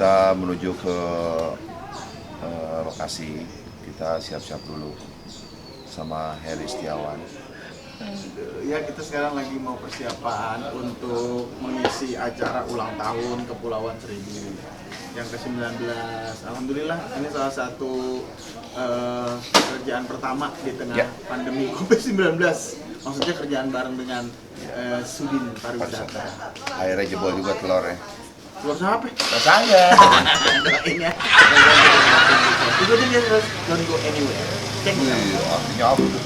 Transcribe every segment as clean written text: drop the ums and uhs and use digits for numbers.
kita menuju ke lokasi. Kita siap-siap dulu sama Heri Setiawan. Ya, kita sekarang lagi mau persiapan untuk mengisi acara ulang tahun Kepulauan Seribu yang ke-19. Alhamdulillah, ini salah satu kerjaan pertama di tengah pandemi COVID-19. Maksudnya kerjaan bareng dengan Sudin Pariwisata. Akhirnya jebol juga telurnya. Telur siapa? Telur saya. Doain ya. Ikutin dia terus, don't go anywhere. Check it out. Artinya apa tuh?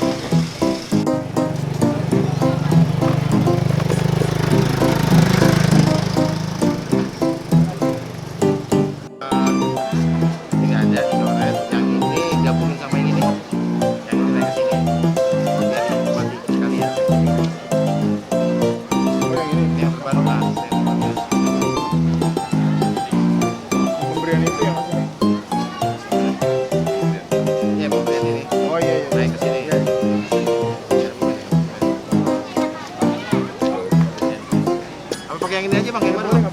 Pakai yang ini aja bang, yang mana bang?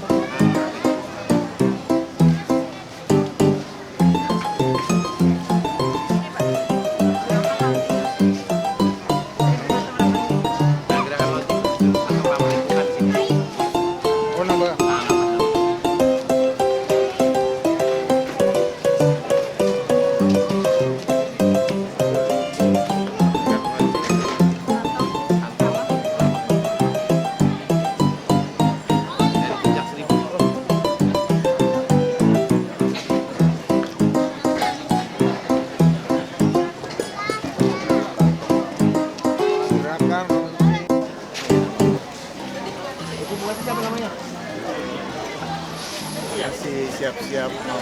Masih siap-siap mau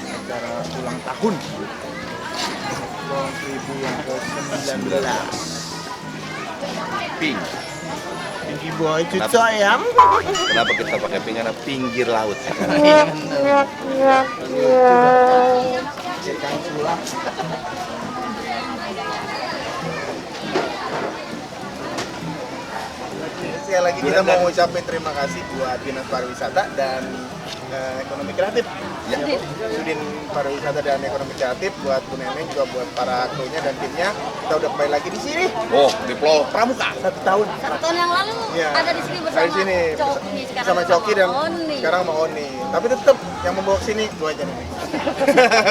acara ulang tahun Kepulauan Seribu yang ke-19. Pink. Pinky boy, cucu ayam. Kenapa kita pakai pink? Karena pinggir laut. Ikan sulap. Sekali lagi kita mau ngucapin terima kasih buat Dinas Pariwisata dan Ekonomi Kreatif. Ya, Sudin Pariwisata dan Ekonomi Kreatif, buat Bu Neneng, juga buat para krunya dan timnya. Kita udah kembali lagi di sini. Oh, di Pulau Pramuka. 1 tahun. 1 tahun yang lalu ada di sini bersama Dari sini Coki, sekarang sama Coki dan Oni. sekarang sama Oni. Tapi tetap yang membawa ke sini gua aja nih.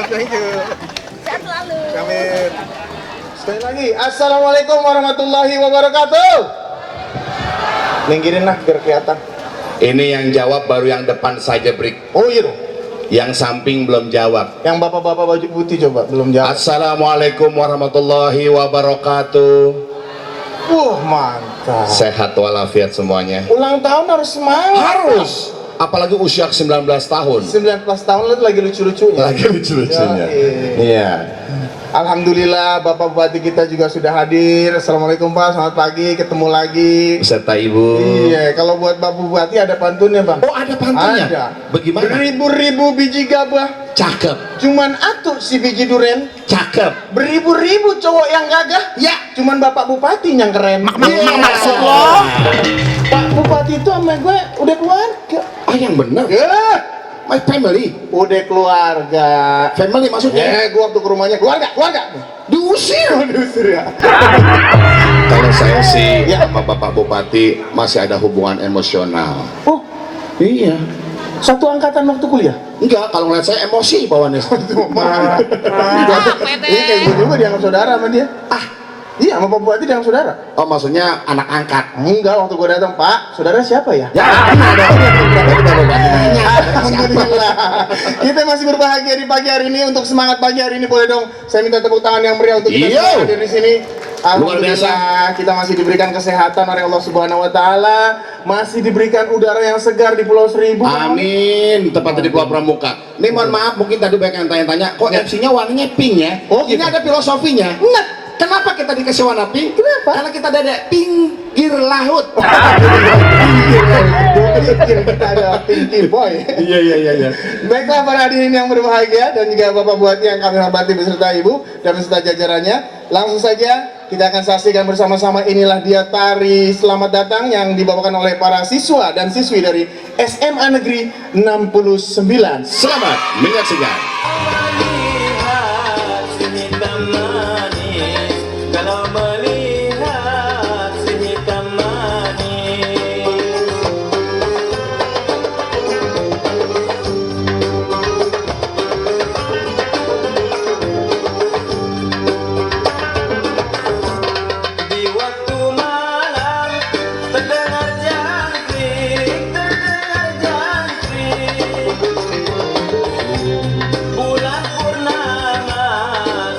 Thank you. Sehat selalu. Amin. Sekali lagi, Assalamualaikum warahmatullahi wabarakatuh. Minggirin lah biar kelihatan. Ini yang jawab baru yang depan saja, Brik. Oh iya dong. Yang samping belum jawab. Yang bapak-bapak baju putih coba belum jawab. Assalamualaikum warahmatullahi wabarakatuh. Mantap. Sehat walafiat semuanya. Ulang tahun harus semangat. Harus. Apalagi usia 19 tahun. 19 tahun lagi lucu-lucunya. Lagi lucu-lucunya. Iya. Alhamdulillah Bapak Bupati kita juga sudah hadir. Assalamualaikum Pak, selamat pagi, ketemu lagi Beserta Ibu. Iya, kalau buat Bapak Bupati ada pantunnya Bang. Oh, ada pantunnya? Ada. Bagaimana? Beribu-ribu biji gabah, Cakep. cuman atuh si biji duren. Cakep. Beribu-ribu cowok yang gagah, ya cuman Bapak Bupati yang keren. Maksud lo? Pak Bupati itu sama gue udah keluarga. Ah, yang benar. My family. Udah keluarga. Family maksudnya? Gue waktu ke rumahnya keluarga. Diusir. Diusir ya. Kalau saya sih sama Bapak Bupati masih ada hubungan emosional. Oh, Iya. satu angkatan waktu kuliah. Enggak, kalau ngeliat saya emosi bawaannya. Ini kayak gue juga dianggap saudara sama dia. Iya, sama Pak Bupati dianggap saudara. Oh, maksudnya anak angkat. Enggak, waktu gue datang, Pak, saudara siapa ya? Ya, ada Alhamdulillah. Kita masih berbahagia di pagi hari ini. Untuk semangat pagi hari ini, boleh dong saya minta tepuk tangan yang meriah untuk kita semua hadir di sini. Alhamdulillah, kita masih diberikan kesehatan oleh Allah Subhanahu wa taala, masih diberikan udara yang segar di Pulau Seribu. Amin, tepatnya di Pulau Pramuka. Ini mohon maaf, mungkin tadi banyak yang tanya-tanya, kok MC-nya warnanya pink ya? Oh, gitu. Ini ada filosofinya. Enggak. Kenapa kita dikasih warna pink? Kenapa? Karena kita ada pinggir laut. Kita ada Pinky Boy. Iya. Baiklah para hadirin yang berbahagia dan juga Bapak Bupati yang kami hormati beserta Ibu dan beserta jajarannya, langsung saja kita akan saksikan bersama-sama. Inilah dia tari selamat datang yang dibawakan oleh para siswa dan siswi dari SMA Negeri 69. Selamat menyaksikan. Melihat si hitam manis, kalau melihat si hitam manis. Di waktu malam terdengar jangkrik, bulan purnama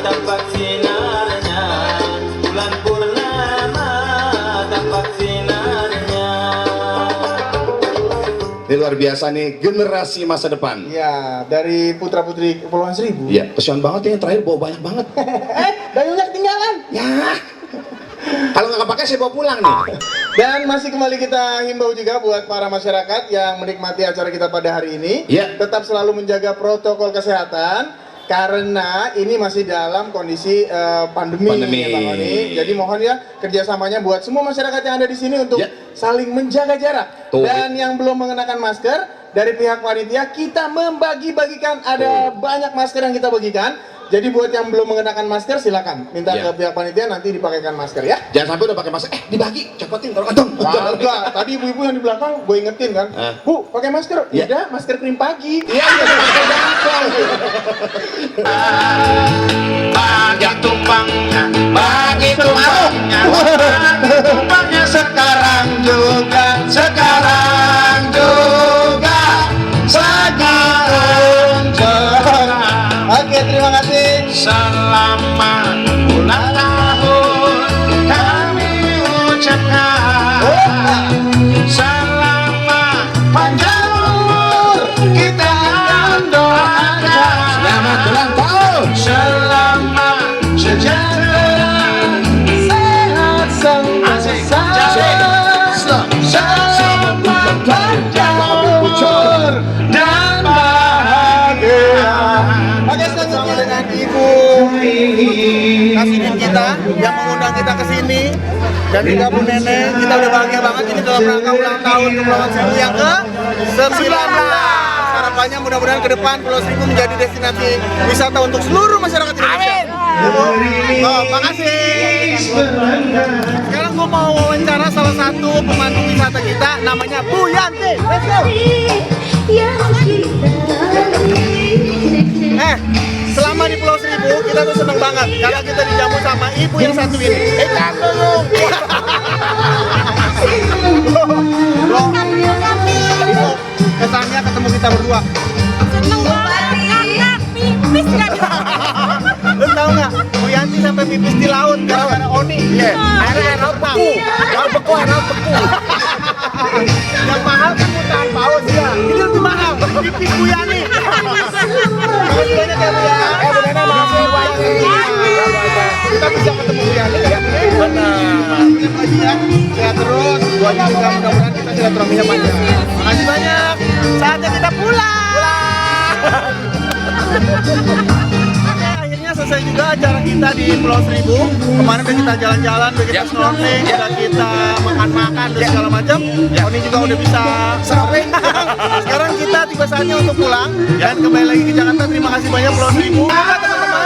tampak sinarnya, bulan purnama tampak sinarnya. Ini luar biasa nih, generasi masa depan. Ya, dari putra-putri Kepulauan Seribu. Iya, kesian banget ya yang terakhir bawa banyak banget. Dayungnya ketinggalan. Ya. Kalau nggak kepake saya bawa pulang nih. Dan masih kembali kita himbau juga buat para masyarakat yang menikmati acara kita pada hari ini, Ya. tetap selalu menjaga protokol kesehatan karena ini masih dalam kondisi pandemi. Ya, Bang Oni. Jadi mohon ya kerjasamanya buat semua masyarakat yang ada di sini untuk Ya. saling menjaga jarak. Tuh. Dan yang belum mengenakan masker, dari pihak panitia kita membagi-bagikan, ada banyak masker yang kita bagikan. Jadi buat yang belum mengenakan masker silakan minta Ya. ke pihak panitia, nanti dipakaikan masker ya. Jangan sampai udah pakai masker, dibagi, copotin, taruh kantong. Enggak, tadi ibu-ibu yang di belakang gue ingetin kan, Bu, pakai masker. Iya. Udah, masker krim pagi. Iya, masker jangkau. Bagi tumpangnya, bagi tumpangnya, bagi tumpangnya sekarang juga, sekarang juga, sekarang juga. Oke, terima kasih. Selamat ulang tahun kami ucapkan. Selamat panjang umur kita doakan. Selamat ulang tahun. Selamat sejahtera, sehat sentosa, selamat panjang umur dan bahagia. Oke, selanjutnya dengan Ibu Kasinin kita yang mengundang kita ke sini, dan juga Bu Nenek. Kita udah bahagia banget ini dalam rangka ulang tahun Kepulauan Seribu yang ke-19. Harapannya mudah-mudahan ke depan Pulau Seribu menjadi destinasi wisata untuk seluruh masyarakat Indonesia. Amin. Oh, makasih. Sekarang gue mau wawancara salah satu pemandu wisata kita, namanya Bu Yanti. Let's go. Selama di Pulau Seribu kita tuh seneng banget karena kita dijamu sama ibu yang satu ini. Dong. Ibu, kesannya ketemu kita berdua. Seneng banget karena pipis gak bisa. Lu tahu nggak? Bu Yanti sampai pipis di laut gara-gara Oni. Iya. Air laut beku. Laut beku, air laut beku. Yang mahal kan mutaan paus ya. Ini lebih mahal. Pipis Bu Yani. Makasih banyak ya Bu ya. Bu Nenek makasih banyak. Kita bisa ketemu Bu Yani kan? Benar. Terima kasih ya. Sehat terus. Doanya juga mudah-mudahan kita silaturahminya panjang. Makasih banyak. Saatnya kita pulang. Akhirnya selesai juga acara kita di Pulau Seribu. Kemarin udah kita jalan-jalan, udah kita snorkeling, udah kita makan-makan dan segala macam. Ini juga udah bisa snorkeling. Sekarang kita tiba saatnya untuk pulang dan kembali lagi ke Jakarta. Terima kasih banyak Pulau Seribu. Teman-teman